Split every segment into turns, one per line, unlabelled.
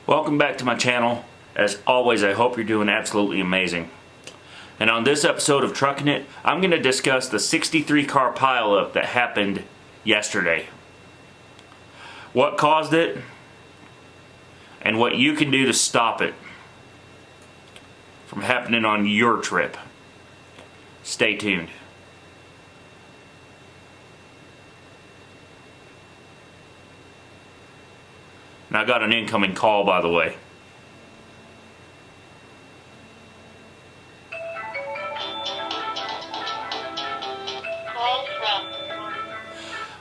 Welcome back to my channel. As always, I hope you're doing absolutely amazing. And on this episode of Truckin' It, I'm going to discuss the 63 car pileup that happened yesterday. What caused it, and what you can do to stop it from happening on your trip. Stay tuned. And I got an incoming call, by the way.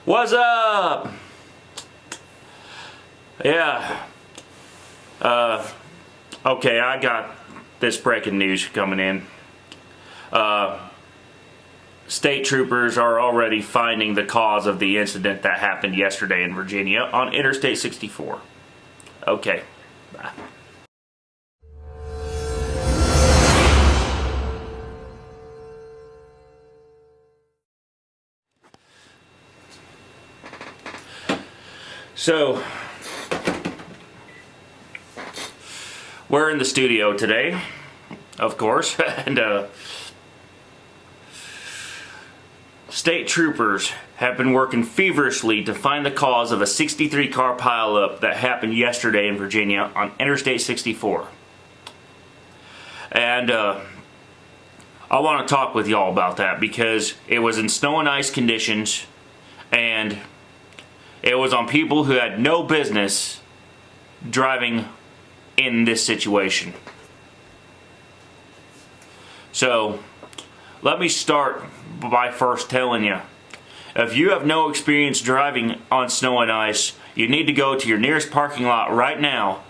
What's up? Yeah. Okay, I got this breaking news coming in. State troopers are already finding the cause of the incident that happened yesterday in Virginia on Interstate 64. Okay, bye. So, we're in the studio today, of course, and state troopers have been working feverishly to find the cause of a 63 car pileup that happened yesterday in Virginia on Interstate 64. And I want to talk with y'all about that because it was in snow and ice conditions, and it was on people who had no business driving in this situation. So, let me start by first telling you, if you have no experience driving on snow and ice, you need to go to your nearest parking lot right now,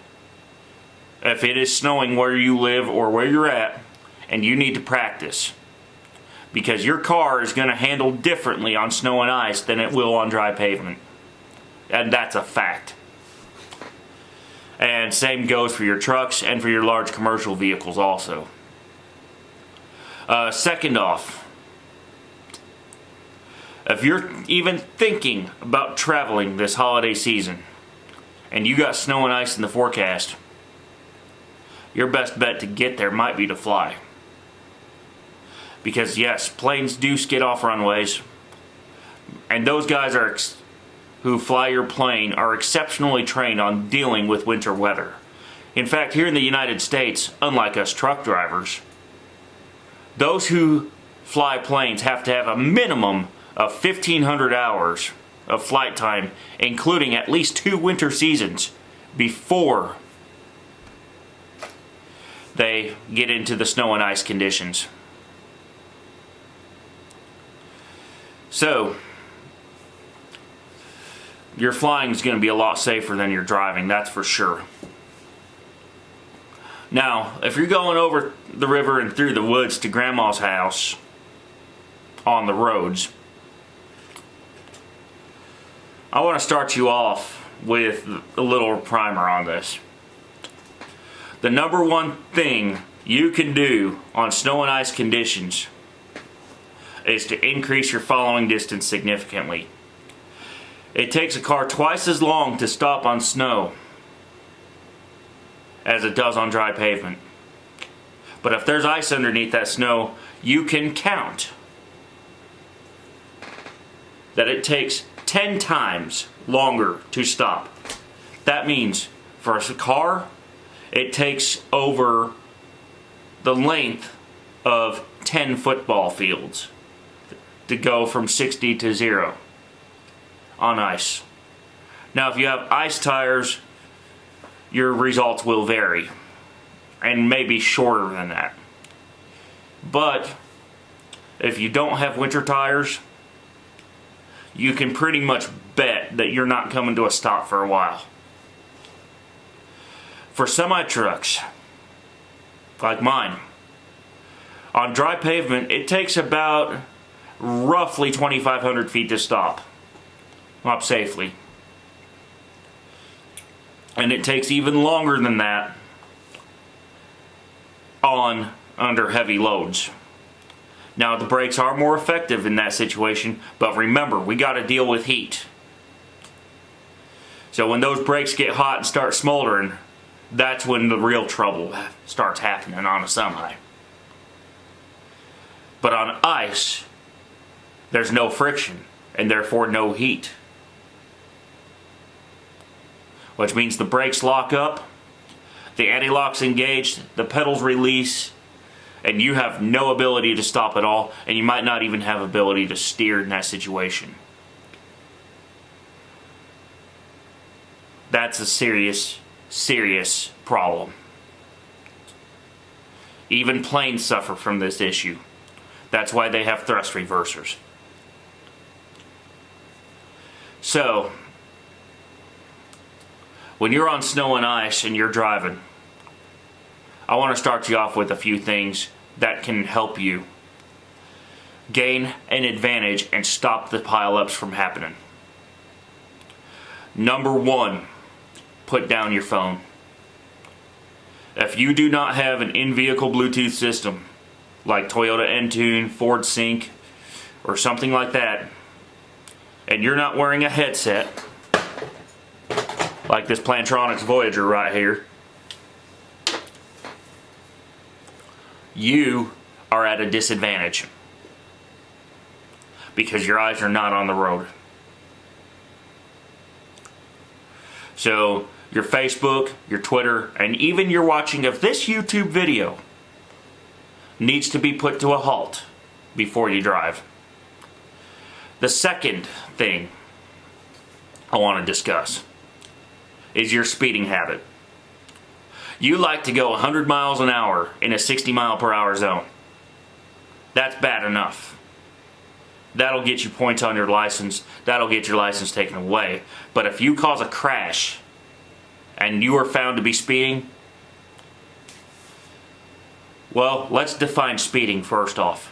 if it is snowing where you live or where you're at, and you need to practice. Because your car is going to handle differently on snow and ice than it will on dry pavement. And that's a fact. And same goes for your trucks and for your large commercial vehicles also. Second off, if you're even thinking about traveling this holiday season and you got snow and ice in the forecast, your best bet to get there might be to fly. Because yes, planes do skid off runways, and those guys who fly your plane are exceptionally trained on dealing with winter weather. In fact, here in the United States, unlike us truck drivers, those who fly planes have to have a minimum of 1,500 hours of flight time, including at least 2 winter seasons, before they get into the snow and ice conditions. So, your flying is going to be a lot safer than your driving, that's for sure. Now, if you're going over the river and through the woods to Grandma's house on the roads, I want to start you off with a little primer on this. The number one thing you can do on snow and ice conditions is to increase your following distance significantly. It takes a car twice as long to stop on snow as it does on dry pavement. But if there's ice underneath that snow, you can count that it takes 10 times longer to stop. That means for a car, it takes over the length of 10 football fields to go from 60 to 0 on ice. Now, if you have ice tires, your results will vary and maybe shorter than that. But if you don't have winter tires, you can pretty much bet that you're not coming to a stop for a while. For semi-trucks, like mine, on dry pavement, it takes about roughly 2,500 feet to stop safely. And it takes even longer than that under heavy loads. Now, the brakes are more effective in that situation, but remember, we got to deal with heat. So when those brakes get hot and start smoldering, That's when the real trouble starts happening on a semi. But on ice, there's no friction and therefore no heat. Which means the brakes lock up, the anti-lock's engaged, the pedals release, and you have no ability to stop at all, and you might not even have ability to steer in that situation. That's a serious, serious problem. Even planes suffer from this issue. That's why they have thrust reversers. So, when you're on snow and ice and you're driving, I want to start you off with a few things that can help you gain an advantage and stop the pileups from happening. Number one, put down your phone. If you do not have an in-vehicle Bluetooth system, like Toyota Entune, Ford Sync, or something like that, and you're not wearing a headset, like this Plantronics Voyager right here, you are at a disadvantage because your eyes are not on the road. So your Facebook, your Twitter, and even your watching of this YouTube video needs to be put to a halt before you drive. The second thing I want to discuss is your speeding habit. You like to go 100 miles an hour in a 60 mile per hour zone. That's bad enough. That'll get you points on your license. That'll get your license taken away. But if you cause a crash and you are found to be speeding, well, let's define speeding first off.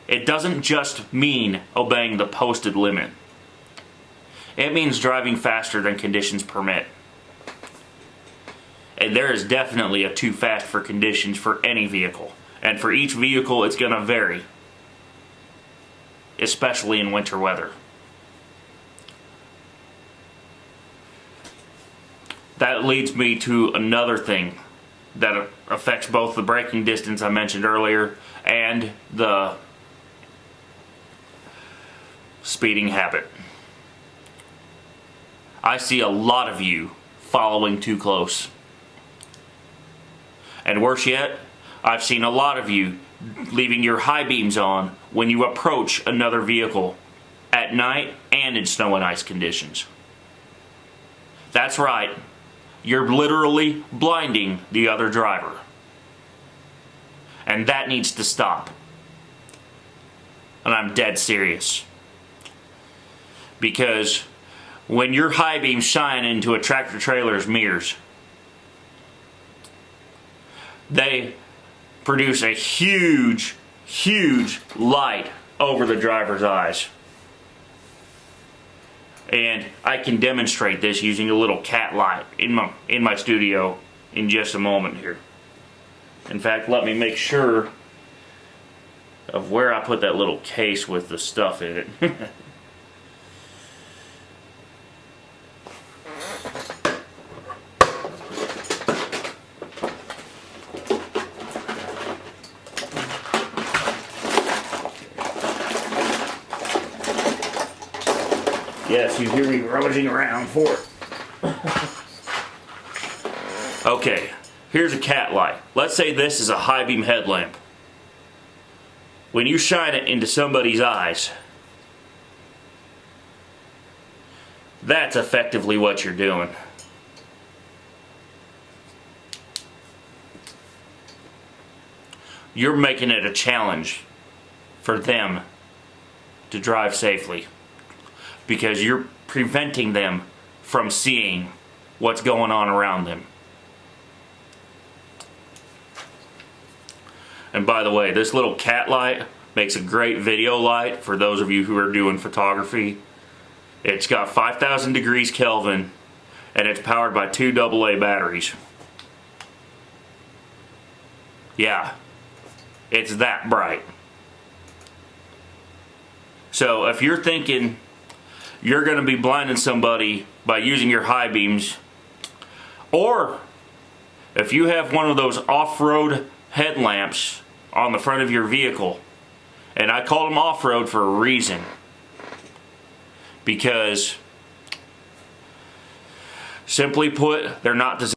It doesn't just mean obeying the posted limit. It means driving faster than conditions permit. And there is definitely a too fast for conditions for any vehicle. And for each vehicle, it's going to vary, especially in winter weather. That leads me to another thing that affects both the braking distance I mentioned earlier and the speeding habit. I see a lot of you following too close. And worse yet, I've seen a lot of you leaving your high beams on when you approach another vehicle at night and in snow and ice conditions. That's right. You're literally blinding the other driver. And that needs to stop. And I'm dead serious. Because when your high beams shine into a tractor trailer's mirrors, they produce a huge, huge light over the driver's eyes. And I can demonstrate this using a little cat light in my studio in just a moment here. In fact, let me make sure of where I put that little case with the stuff in it. Yes, you hear me rummaging around for it. Okay, here's a cat light. Let's say this is a high beam headlamp. When you shine it into somebody's eyes, that's effectively what you're doing. You're making it a challenge for them to drive safely, because you're preventing them from seeing what's going on around them. And by the way, this little cat light makes a great video light for those of you who are doing photography. It's got 5,000 degrees Kelvin and it's powered by 2 AA batteries. Yeah, it's that bright. So if you're thinking you're going to be blinding somebody by using your high beams, or If you have one of those off-road headlamps on the front of your vehicle, and I call them off-road for a reason, because simply put, they're not designed